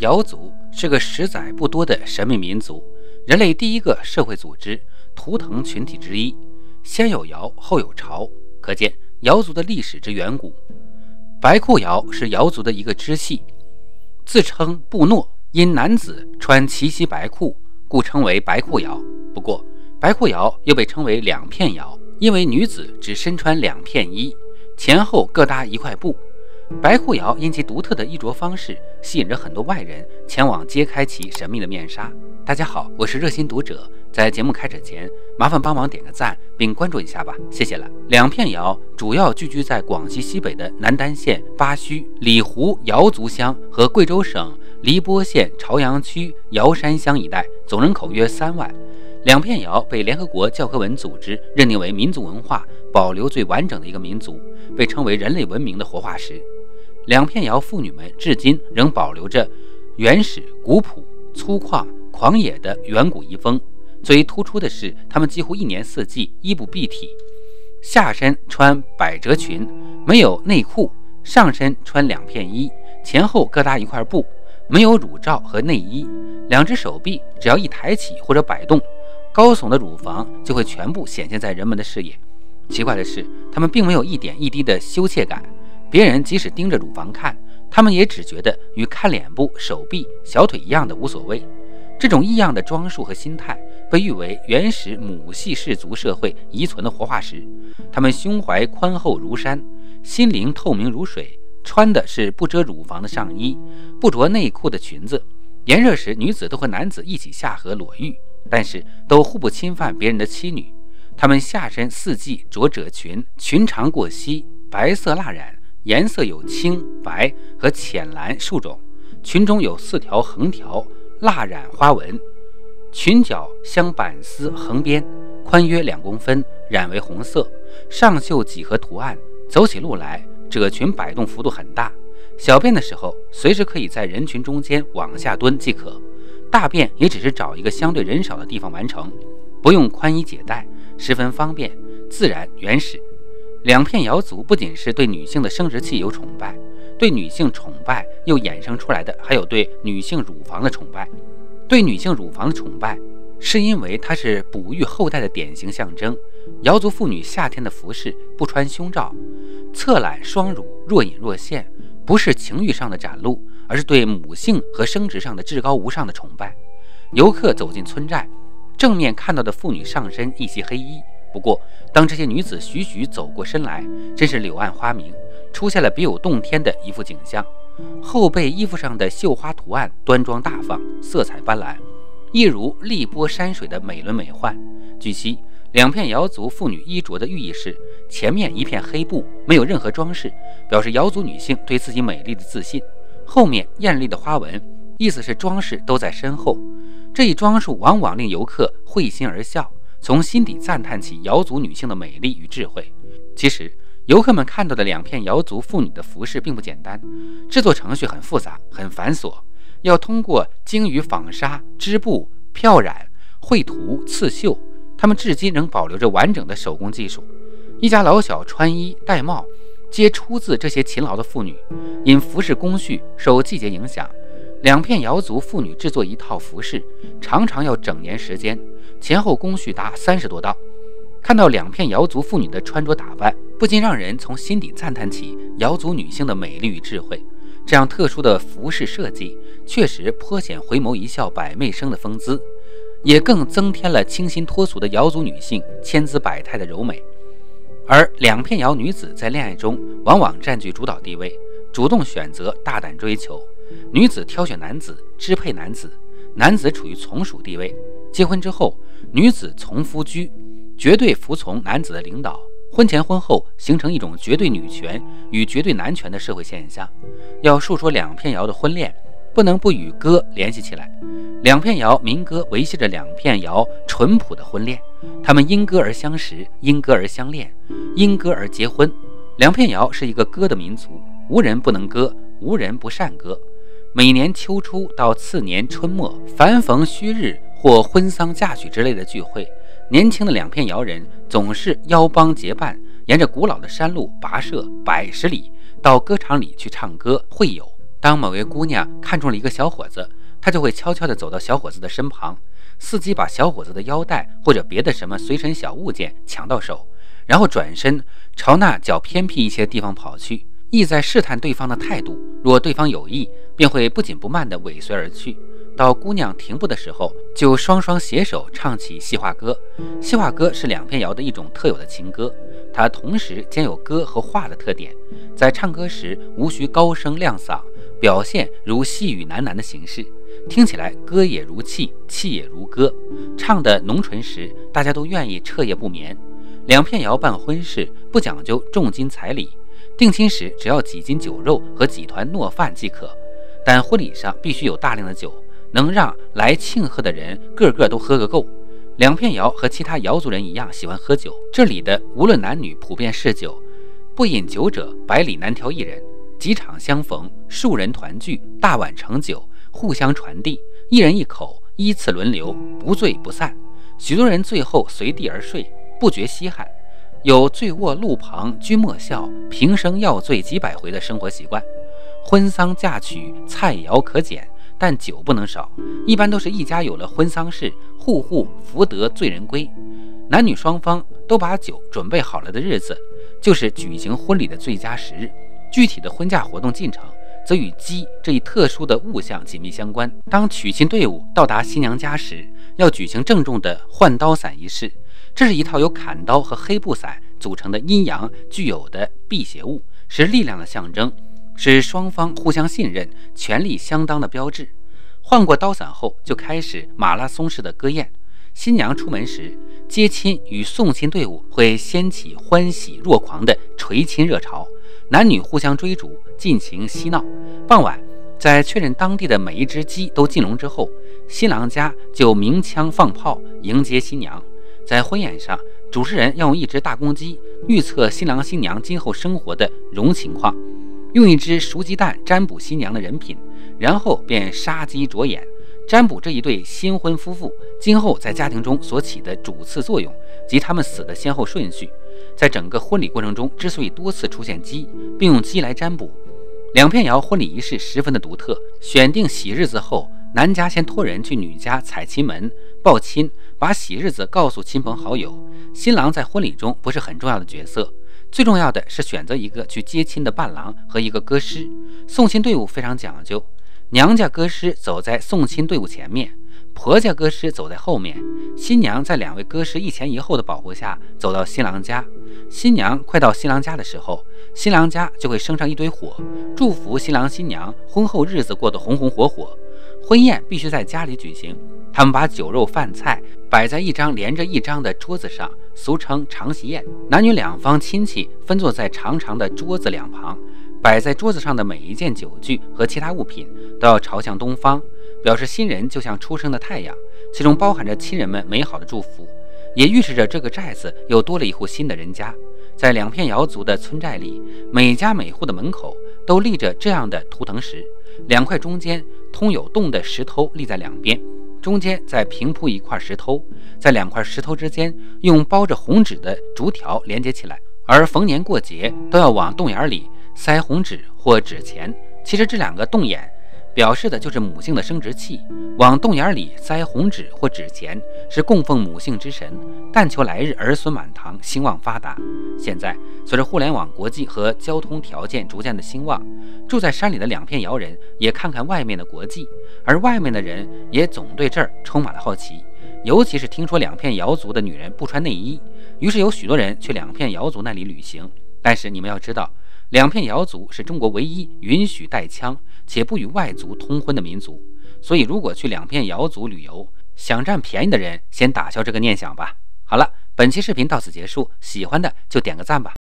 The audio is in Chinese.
瑶族是个十载不多的神秘民族，人类第一个社会组织，图腾群体之一。先有尧，后有朝，可见瑶族的历史之远古。白裤瑶是瑶族的一个支系，自称布诺，因男子穿齐膝白裤，故称为白裤瑶。不过，白裤瑶又被称为两片瑶，因为女子只身穿两片衣，前后各搭一块布。白裤瑶因其独特的衣着方式，吸引着很多外人前往揭开其神秘的面纱。大家好，我是热心读者，在节目开始前，麻烦帮忙点个赞并关注一下吧，谢谢了。两片瑶主要聚居在广西西北的南丹县巴须、里湖瑶族乡和贵州省黎波县朝阳区瑶山乡一带，总人口约3万。两片瑶被联合国教科文组织认定为民族文化保留最完整的一个民族，被称为人类文明的活化石。两片瑶妇女们至今仍保留着原始、古朴、粗犷、狂野的远古遗风。最突出的是，她们几乎一年四季衣不蔽体，下身穿百褶裙，没有内裤，上身穿两片衣，前后各搭一块布，没有乳罩和内衣。两只手臂只要一抬起或者摆动，高耸的乳房就会全部显现在人们的视野。奇怪的是，她们并没有一点一滴的羞怯感。别人即使盯着乳房看，他们也只觉得与看脸部、手臂、小腿一样的无所谓。这种异样的装束和心态被誉为原始母系氏族社会遗存的活化石。他们胸怀宽厚如山，心灵透明如水，穿的是不遮乳房的上衣，不着内裤的裙子。炎热时，女子都和男子一起下河裸浴，但是都互不侵犯别人的妻女。他们下身四季着褶裙，裙长过膝，白色蜡染，颜色有青、白和浅蓝数种，裙中有4条横条蜡染花纹，裙角镶板丝横边，宽约2公分，染为红色，上绣几何图案。走起路来，褶裙摆动幅度很大，小便的时候随时可以在人群中间往下蹲即可，大便也只是找一个相对人少的地方完成，不用宽衣解带，十分方便、自然、原始。两片瑶族不仅是对女性的生殖器有崇拜，对女性崇拜又衍生出来的还有对女性乳房的崇拜。对女性乳房的崇拜是因为它是哺育后代的典型象征。瑶族妇女夏天的服饰不穿胸罩，侧揽双乳，若隐若现，不是情欲上的展露，而是对母性和生殖上的至高无上的崇拜。游客走进村寨，正面看到的妇女上身一袭黑衣，不过当这些女子徐徐走过身来，真是柳暗花明，出现了别有洞天的一幅景象。后背衣服上的绣花图案端庄大方，色彩斑斓，一如荔波山水的美轮美奂。据悉，两片瑶族妇女衣着的寓意是，前面一片黑布，没有任何装饰，表示瑶族女性对自己美丽的自信；后面艳丽的花纹，意思是装饰都在身后。这一装束往往令游客会心而笑，从心底赞叹起瑶族女性的美丽与智慧。其实游客们看到的两片瑶族妇女的服饰并不简单，制作程序很复杂很繁琐，要通过精于纺纱、织布、漂染、绘图、刺绣，他们至今仍保留着完整的手工技术。一家老小穿衣戴帽皆出自这些勤劳的妇女。因服饰工序受季节影响，两片瑶族妇女制作一套服饰常常要整年时间，前后工序达30多道。看到两片瑶族妇女的穿着打扮，不禁让人从心底赞叹起瑶族女性的美丽与智慧。这样特殊的服饰设计确实颇显回眸一笑百媚生的风姿，也更增添了清新脱俗的瑶族女性千姿百态的柔美。而两片瑶女子在恋爱中往往占据主导地位，主动选择，大胆追求。女子挑选男子，支配男子，男子处于从属地位。结婚之后，女子从夫居，绝对服从男子的领导。婚前婚后形成一种绝对女权与绝对男权的社会现象。要述说两片瑶的婚恋，不能不与歌联系起来。两片瑶民歌维系着两片瑶淳朴的婚恋，他们因歌而相识，因歌而相恋，因歌而结婚。两片瑶是一个歌的民族，无人不能歌，无人不善歌。每年秋初到次年春末，凡逢虚日或婚丧嫁娶之类的聚会，年轻的两片瑶人总是邀帮结伴，沿着古老的山路跋涉100里到歌场里去唱歌会友。当某位姑娘看中了一个小伙子，她就会悄悄地走到小伙子的身旁，伺机把小伙子的腰带或者别的什么随身小物件抢到手，然后转身朝那较偏僻一些地方跑去，意在试探对方的态度。若对方有意，便会不紧不慢地尾随而去。到姑娘停步的时候，就双双携手唱起戏话歌。戏话歌是两片谣的一种特有的情歌，它同时兼有歌和话的特点。在唱歌时无需高声亮嗓，表现如细语喃喃的形式，听起来歌也如泣，泣也如歌，唱得浓醇时，大家都愿意彻夜不眠。两片谣办婚事不讲究重金彩礼，定亲时只要几斤酒肉和几团糯饭即可，但婚礼上必须有大量的酒，能让来庆贺的人个个都喝个够。两片谣和其他瑶族人一样喜欢喝酒，这里的无论男女普遍嗜酒，不饮酒者百里难挑一人。几场相逢，数人团聚，大碗盛酒，互相传递，一人一口，依次轮流，不醉不散。许多人醉后随地而睡，不觉稀罕，有醉卧路旁君莫笑，平生要醉几百回的生活习惯。婚丧嫁娶菜肴可减，但酒不能少，一般都是一家有了婚丧事，户户福得醉人归。男女双方都把酒准备好了的日子，就是举行婚礼的最佳时日。具体的婚嫁活动进程则与鸡这一特殊的物象紧密相关。当娶亲队伍到达新娘家时，要举行郑重的换刀伞仪式，这是一套由砍刀和黑布伞组成的阴阳具有的辟邪物，是力量的象征，是双方互相信任、权力相当的标志。换过刀伞后，就开始马拉松式的歌宴。新娘出门时，接亲与送亲队伍会掀起欢喜若狂的垂亲热潮，男女互相追逐，尽情嬉闹。傍晚，在确认当地的每一只鸡都进笼之后，新郎家就鸣枪放炮迎接新娘。在婚宴上，主持人要用一只大公鸡预测新郎新娘今后生活的容情况，用一只熟鸡蛋占卜新娘的人品，然后便杀鸡啄眼，占卜这一对新婚夫妇今后在家庭中所起的主次作用及他们死的先后顺序。在整个婚礼过程中，之所以多次出现鸡，并用鸡来占卜，两片谣婚礼仪式十分的独特。选定喜日子后，男家先托人去女家踩亲门报亲，把喜日子告诉亲朋好友。新郎在婚礼中不是很重要的角色，最重要的是选择一个去接亲的伴郎和一个歌师。送亲队伍非常讲究，娘家歌师走在送亲队伍前面，婆家歌师走在后面。新娘在两位歌师一前一后的保护下走到新郎家。新娘快到新郎家的时候，新郎家就会升上一堆火，祝福新郎新娘婚后日子过得红红火火。婚宴必须在家里举行，他们把酒肉饭菜摆在一张连着一张的桌子上，俗称长席宴。男女两方亲戚分坐在长长的桌子两旁，摆在桌子上的每一件酒具和其他物品都要朝向东方，表示新人就像出生的太阳，其中包含着亲人们美好的祝福，也预示着这个寨子又多了一户新的人家。在两片瑶族的村寨里，每家每户的门口都立着这样的图腾石，两块中间通有洞的石头立在两边，中间再平铺一块石头，在两块石头之间用包着红纸的竹条连接起来，而逢年过节都要往洞眼里塞红纸或纸钱。其实这两个洞眼表示的就是母性的生殖器，往洞眼里塞红纸或纸钱是供奉母性之神，但求来日儿孙满堂，兴旺发达。现在随着互联网国际和交通条件逐渐的兴旺，住在山里的两片瑶人也看看外面的国际，而外面的人也总对这儿充满了好奇，尤其是听说两片瑶族的女人不穿内衣，于是有许多人去两片瑶族那里旅行。但是你们要知道，两片瑶族是中国唯一允许带枪且不与外族通婚的民族，所以如果去两片瑶族旅游，想占便宜的人先打消这个念想吧。好了，本期视频到此结束，喜欢的就点个赞吧。